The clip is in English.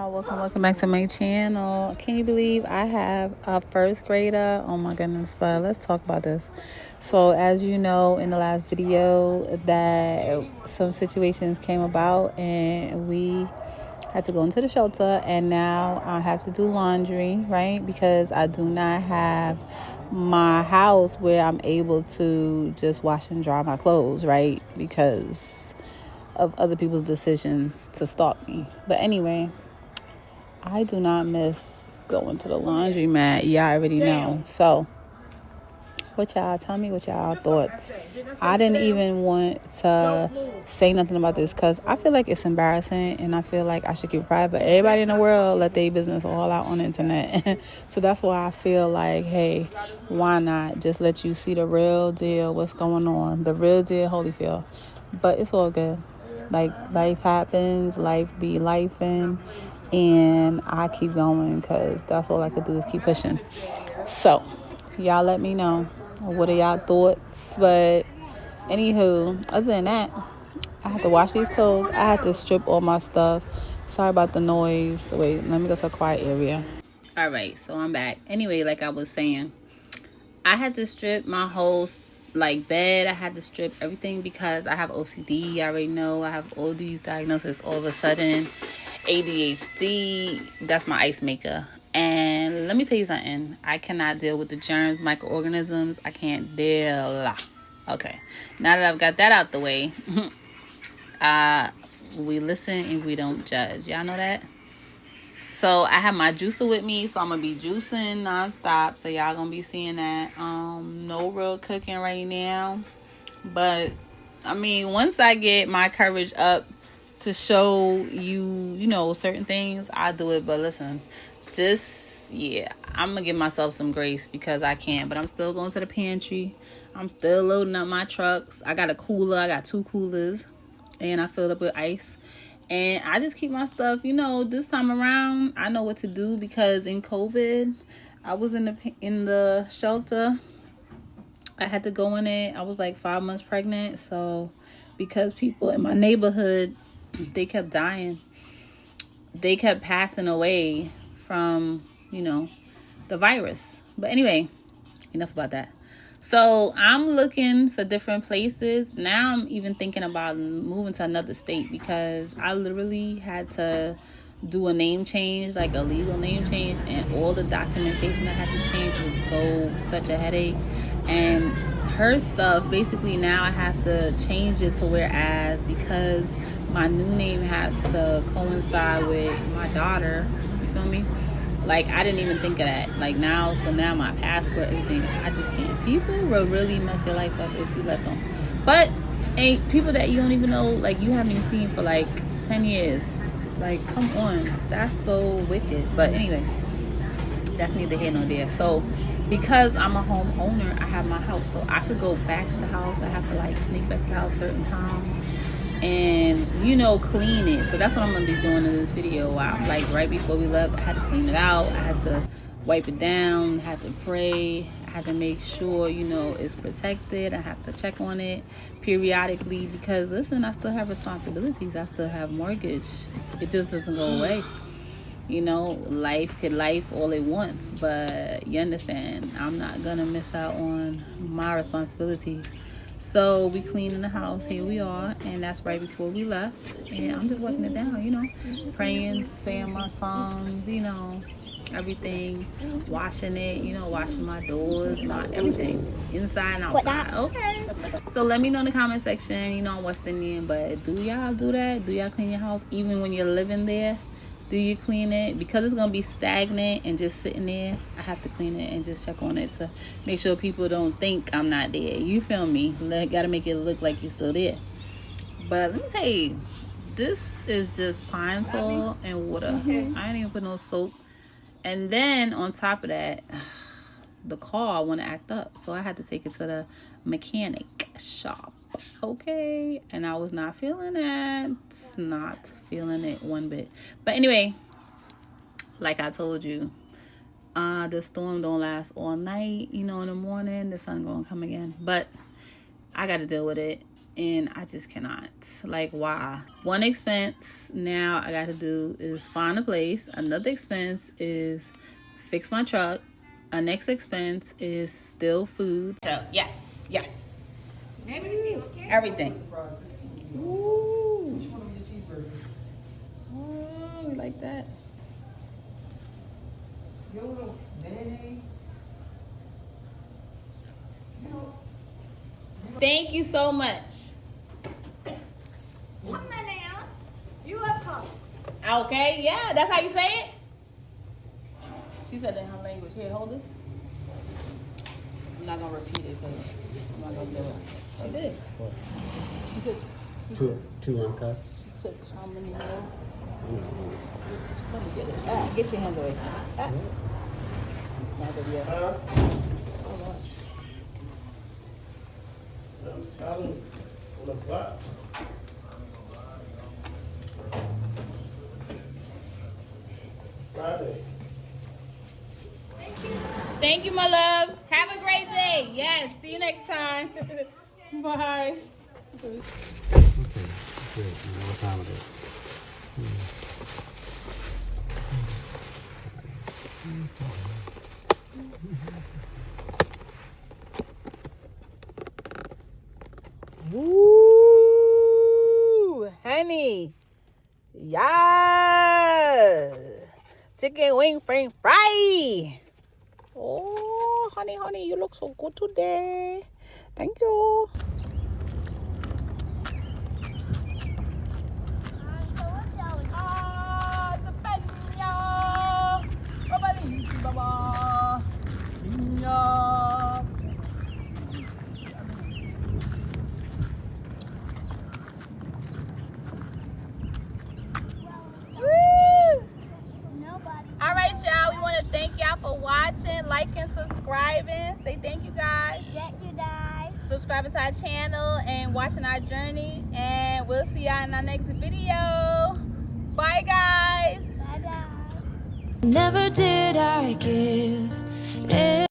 y'all, welcome back to my channel. Can you believe I have a first grader? Oh my goodness. But let's talk about this. So as you know, in the last video, that some situations came about and we had to go into the shelter, and now I have to do laundry, right? Because I do not have my house where I'm able to just wash and dry my clothes, right? Because of other people's decisions to stalk me. But anyway, I do not miss going to the laundromat. Y'all already know. So what y'all, tell me what y'all thoughts. I didn't even want to say nothing about this because I feel like it's embarrassing and I feel like I should keep it private. But everybody in the world let their business all out on the internet. So that's why I feel like, hey, why not just let you see the real deal, what's going on, the real deal Holyfield. But it's all good. Like, life happens, life be lifing, and I keep going because that's all I could do is keep pushing. So y'all let me know, what are y'all thoughts? But anywho, other than that, I have to wash these clothes. I have to strip all my stuff. Sorry about the noise. Wait, let me go to a quiet area. All right, so I'm back. Anyway, like I was saying, I had to strip my whole bed. I had to strip everything because I have OCD. I already know I have all these diagnoses. All of a sudden, ADHD, that's my ice maker. And let me tell you something. I cannot deal with the germs, microorganisms. I can't deal. Okay. Now that I've got that out the way, we listen and we don't judge. Y'all know that? So I have my juicer with me, so I'm gonna be juicing nonstop. So y'all gonna be seeing that. No real cooking right now, but I mean, once I get my courage up to show you, certain things, I do it. But listen, I'm gonna give myself some grace because I can't. But I'm still going to the pantry. I'm still loading up my trucks. I got a cooler. I got 2 coolers, and I filled up with ice. And I just keep my stuff, this time around, I know what to do because in COVID, I was in the shelter. I had to go in it. I was like 5 months pregnant. So because people in my neighborhood, they kept dying. They kept passing away from, the virus. But anyway, enough about that. So I'm looking for different places. Now I'm even thinking about moving to another state because I literally had to do a name change, like a legal name change, and all the documentation I had to change was such a headache. And her stuff, basically now I have to change it to whereas, because my new name has to coincide with my daughter, you feel me? Like, I didn't even think of that. Like, now my passport, everything, I just can't. People will really mess your life up if you let them. But ain't people that you don't even know, like, you haven't even seen for, 10 years. Like, come on. That's so wicked. But anyway, that's neither here nor there. So, because I'm a homeowner, I have my house. So, I could go back to the house. I have to, sneak back to the house certain times. And clean it. So that's what I'm gonna be doing in this video. Right before we left, I had to clean it out. I had to wipe it down. I had to pray. I had to make sure it's protected. I have to check on it periodically because listen, I still have responsibilities. I still have mortgage. It just doesn't go away. Life could life all it wants, but you understand, I'm not gonna miss out on my responsibilities. So we cleaning the house. Here we are, and that's right before we left. And I'm just wiping it down, praying, saying my songs, everything, washing it, washing my doors, my everything, inside and outside. Okay. So let me know in the comment section, what's the name. But do y'all do that? Do y'all clean your house even when you're living there? Do you clean it? Because it's going to be stagnant and just sitting there, I have to clean it and just check on it to make sure people don't think I'm not there. You feel me? Got to make it look like you're still there. But let me tell you, this is just pine sol and water. I didn't even put no soap. And then on top of that, the car want to act up. So I had to take it to the mechanic shop. Okay, and I was not feeling that. Not feeling it one bit. But anyway, like I told you, the storm don't last all night. In the morning the sun gonna come again. But I got to deal with it. and I just cannot. Like, why? One expense now I got to do is find a place. Another expense is fix my truck. A next expense is still food. So yes. Everything. Ooh. Which one of your cheeseburgers? Oh, you like that? You don't know mayonnaise? Thank you so much. You welcome. Okay, yeah, that's how you say it? She said that in her language. Here, hold this. I'm not gonna repeat it because I'm not gonna do it. She did. What? She said Two uncut? she said how many more? Let me get it. Get your hands away. It's not good yet. Hold on. Friday. Thank you, my love. Have a great day. Yes. See you next time. Bye. Okay, good. What time is it? Woo, honey. Yes. Chicken wing french fry. Oh, honey, you look so good today. Thank you. All right, y'all. We want to thank y'all for watching, liking, subscribing. Say thank you, guys. Thank you, guys. Subscribing to our channel and watching our journey. And we'll see y'all in our next video. Bye, guys. Bye-bye. Never did I give